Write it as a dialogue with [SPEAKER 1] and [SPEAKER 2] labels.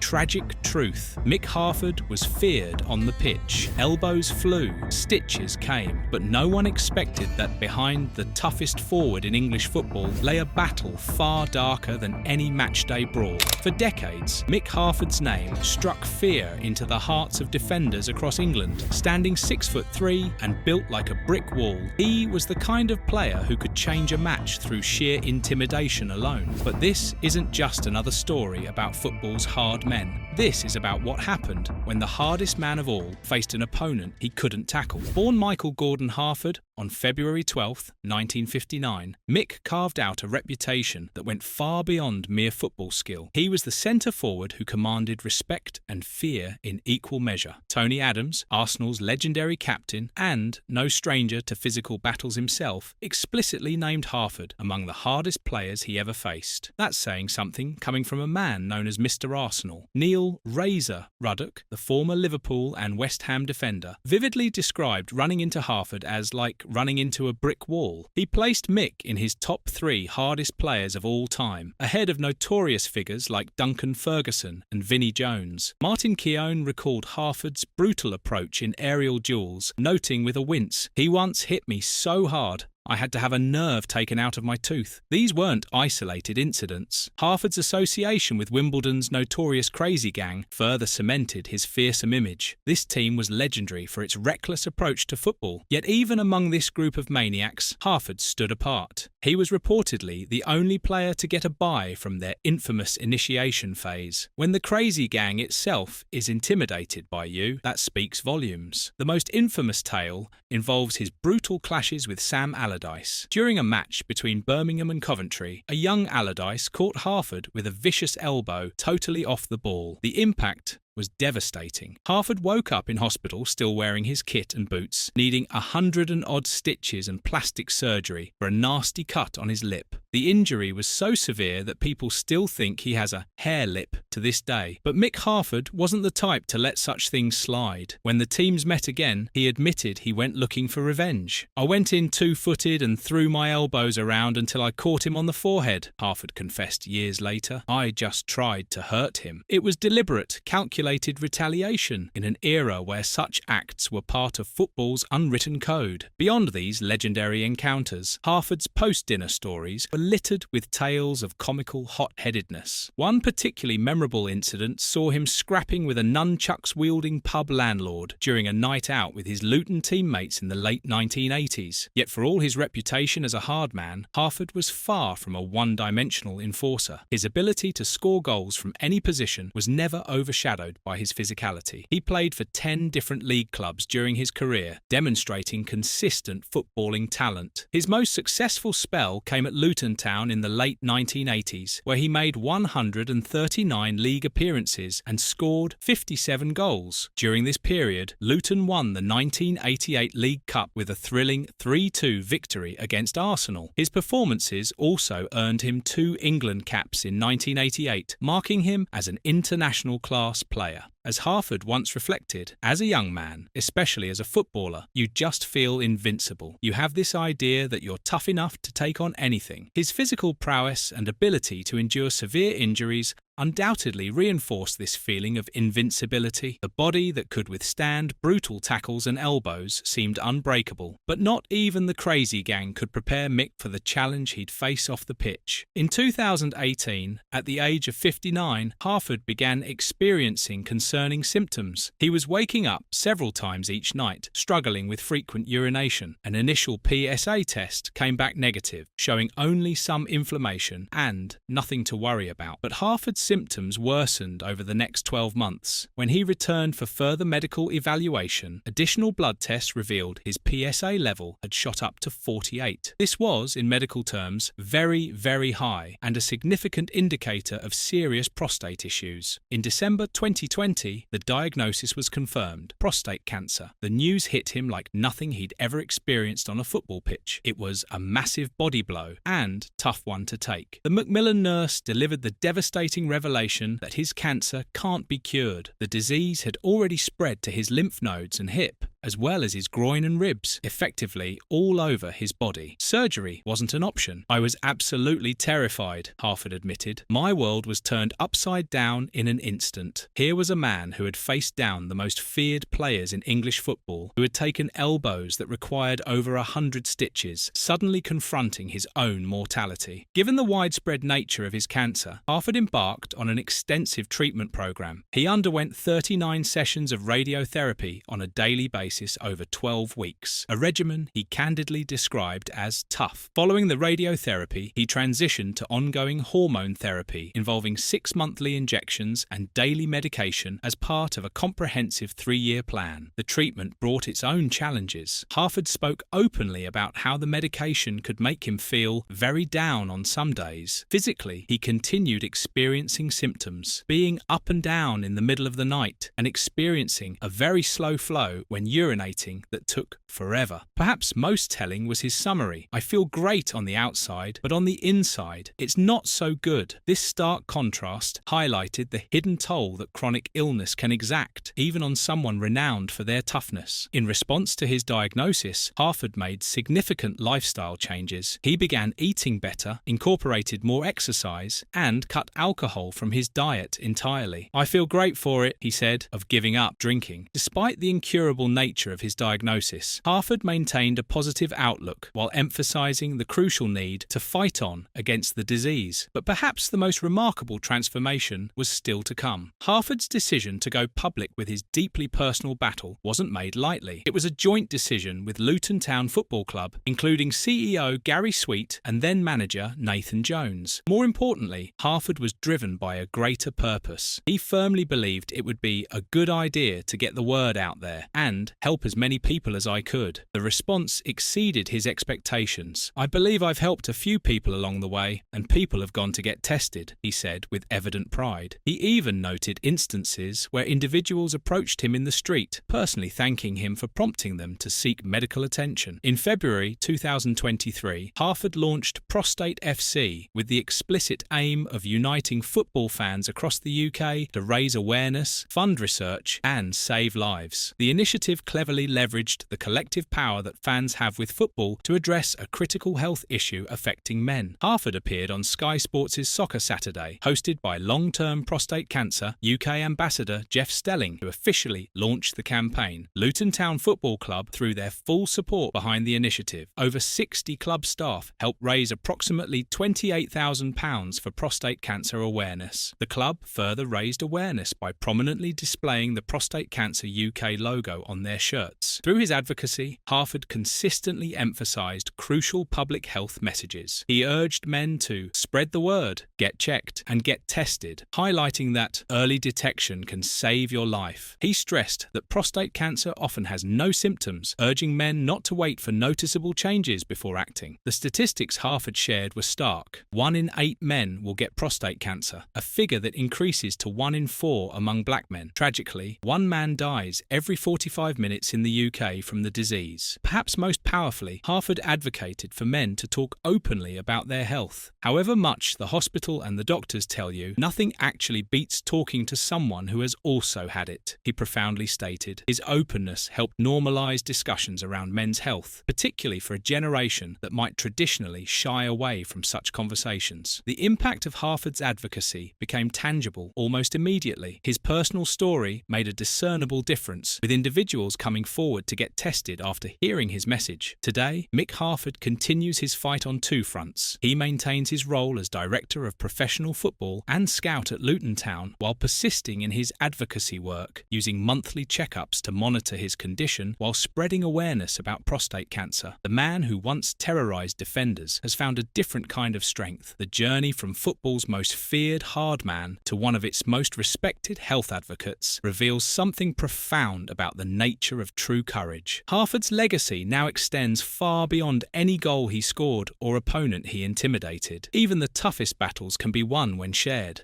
[SPEAKER 1] tragic truth. Mick Harford was feared on the pitch. Elbows flew, stitches came, but no one expected that behind the toughest forward in English football lay a battle far darker than any matchday brawl. For decades, Mick Harford's name struck fear into the hearts of defenders across England. Standing 6'3" and built like a brick wall, he was the kind of player who could change a match through sheer intimidation alone. But this isn't just another story about football's hard men. This is about what happened when the hardest man of all faced an opponent he couldn't tackle. Born Michael Gordon Harford on February 12, 1959, Mick carved out a reputation that went far beyond mere football skill. He was the centre forward who commanded respect and fear in equal measure. Tony Adams, Arsenal's legendary captain and no stranger to physical battles himself, explicitly named Harford among the hardest players he ever faced. That's saying something coming from a man known as Mr. Arsenal. Neil "Razor" Ruddock, the former Liverpool and West Ham defender, vividly described running into Harford as like running into a brick wall. He placed Mick in his top 3 hardest players of all time, ahead of notorious figures like Duncan Ferguson and Vinnie Jones. Martin Keown recalled Harford's brutal approach in aerial duels, noting with a wince, "He once hit me so hard, I had to have a nerve taken out of my tooth." These weren't isolated incidents. Harford's association with Wimbledon's notorious Crazy Gang further cemented his fearsome image. This team was legendary for its reckless approach to football. Yet even among this group of maniacs, Harford stood apart. He was reportedly the only player to get a bye from their infamous initiation phase. When the Crazy Gang itself is intimidated by you, that speaks volumes. The most infamous tale involves his brutal clashes with Sam Allardyce. During a match between Birmingham and Coventry, a young Allardyce caught Harford with a vicious elbow totally off the ball. The impact was devastating. Harford woke up in hospital still wearing his kit and boots, needing 100 and odd stitches and plastic surgery for a nasty cut on his lip. The injury was so severe that people still think he has a hair lip to this day. But Mick Harford wasn't the type to let such things slide. When the teams met again, he admitted he went looking for revenge. "I went in two-footed and threw my elbows around until I caught him on the forehead," Harford confessed years later. "I just tried to hurt him." It was deliberate, calculated retaliation in an era where such acts were part of football's unwritten code. Beyond these legendary encounters, Harford's post-dinner stories were littered with tales of comical hot-headedness. One particularly memorable incident saw him scrapping with a nunchucks-wielding pub landlord during a night out with his Luton teammates in the late 1980s. Yet for all his reputation as a hard man, Harford was far from a one-dimensional enforcer. His ability to score goals from any position was never overshadowed by his physicality. He played for 10 different league clubs during his career, demonstrating consistent footballing talent. His most successful spell came at Luton Town in the late 1980s, where he made 139 league appearances and scored 57 goals. During this period, Luton won the 1988 League Cup with a thrilling 3-2 victory against Arsenal. His performances also earned him 2 England caps in 1988, marking him as an international class player. As Harford once reflected, as a young man, especially as a footballer, you just feel invincible. You have this idea that you're tough enough to take on anything. His physical prowess and ability to endure severe injuries undoubtedly reinforced this feeling of invincibility. The body that could withstand brutal tackles and elbows seemed unbreakable, but not even the Crazy Gang could prepare Mick for the challenge he'd face off the pitch. In 2018, at the age of 59, Harford began experiencing concerning symptoms. He was waking up several times each night, struggling with frequent urination. An initial PSA test came back negative, showing only some inflammation and nothing to worry about. But Harford's symptoms worsened over the next 12 months. When he returned for further medical evaluation, additional blood tests revealed his PSA level had shot up to 48. This was, in medical terms, very, very high and a significant indicator of serious prostate issues. In December 2020, the diagnosis was confirmed: prostate cancer. The news hit him like nothing he'd ever experienced on a football pitch. It was a massive body blow and tough one to take. The Macmillan nurse delivered the devastating revelation that his cancer can't be cured. The disease had already spread to his lymph nodes and hip. as well as his groin and ribs, effectively all over his body. Surgery wasn't an option. I was absolutely terrified, Harford admitted. My world was turned upside down in an instant. Here was a man who had faced down the most feared players in English football, who had taken elbows that required over 100 stitches, suddenly confronting his own mortality. Given the widespread nature of his cancer, Harford embarked on an extensive treatment program. He underwent 39 sessions of radiotherapy on a daily basis over 12 weeks, a regimen he candidly described as tough. Following the radiotherapy, he transitioned to ongoing hormone therapy involving 6 monthly injections and daily medication as part of a comprehensive 3-year plan. The treatment brought its own challenges. Harford spoke openly about how the medication could make him feel very down on some days. Physically, he continued experiencing symptoms, being up and down in the middle of the night and experiencing a very slow flow when urinating that took forever. Perhaps most telling was his summary. I feel great on the outside, but on the inside, it's not so good. This stark contrast highlighted the hidden toll that chronic illness can exact, even on someone renowned for their toughness. In response to his diagnosis, Harford made significant lifestyle changes. He began eating better, incorporated more exercise, and cut alcohol from his diet entirely. I feel great for it, he said, of giving up drinking. Despite the incurable nature of his diagnosis, Harford maintained a positive outlook while emphasizing the crucial need to fight on against the disease. But perhaps the most remarkable transformation was still to come. Harford's decision to go public with his deeply personal battle wasn't made lightly. It was a joint decision with Luton Town Football Club, including CEO Gary Sweet and then manager Nathan Jones. More importantly, Harford was driven by a greater purpose. He firmly believed it would be a good idea to get the word out there and help as many people as I could. The response exceeded his expectations. I believe I've helped a few people along the way, and people have gone to get tested, he said with evident pride. He even noted instances where individuals approached him in the street, personally thanking him for prompting them to seek medical attention. In February 2023, Harford launched Prostate FC with the explicit aim of uniting football fans across the UK to raise awareness, fund research, and save lives. The initiative cleverly leveraged the collective power that fans have with football to address a critical health issue affecting men. Harford appeared on Sky Sports' Soccer Saturday, hosted by long-term prostate cancer UK ambassador Jeff Stelling, who officially launched the campaign. Luton Town Football Club threw their full support behind the initiative. Over 60 club staff helped raise approximately £28,000 for prostate cancer awareness. The club further raised awareness by prominently displaying the Prostate Cancer UK logo on their shirts. Through his advocacy, Harford consistently emphasised crucial public health messages. He urged men to spread the word, get checked, and get tested, highlighting that early detection can save your life. He stressed that prostate cancer often has no symptoms, urging men not to wait for noticeable changes before acting. The statistics Harford shared were stark. 1 in 8 men will get prostate cancer, a figure that increases to 1 in 4 among black men. Tragically, 1 man dies every 45 minutes in the UK from the disease. Perhaps most powerfully, Harford advocated for men to talk openly about their health. However much the hospital and the doctors tell you, nothing actually beats talking to someone who has also had it, he profoundly stated. His openness helped normalise discussions around men's health, particularly for a generation that might traditionally shy away from such conversations. The impact of Harford's advocacy became tangible almost immediately. His personal story made a discernible difference, with individuals coming forward to get tested after hearing his message. Today, Mick Harford continues his fight on 2 fronts. He maintains his role as Director of Professional Football and Scout at Luton Town, while persisting in his advocacy work, using monthly checkups to monitor his condition while spreading awareness about prostate cancer. The man who once terrorised defenders has found a different kind of strength. The journey from football's most feared hard man to one of its most respected health advocates reveals something profound about the nature of true courage. Harford's legacy now extends far beyond any goal he scored or opponent he intimidated. Even the toughest battles can be won when shared.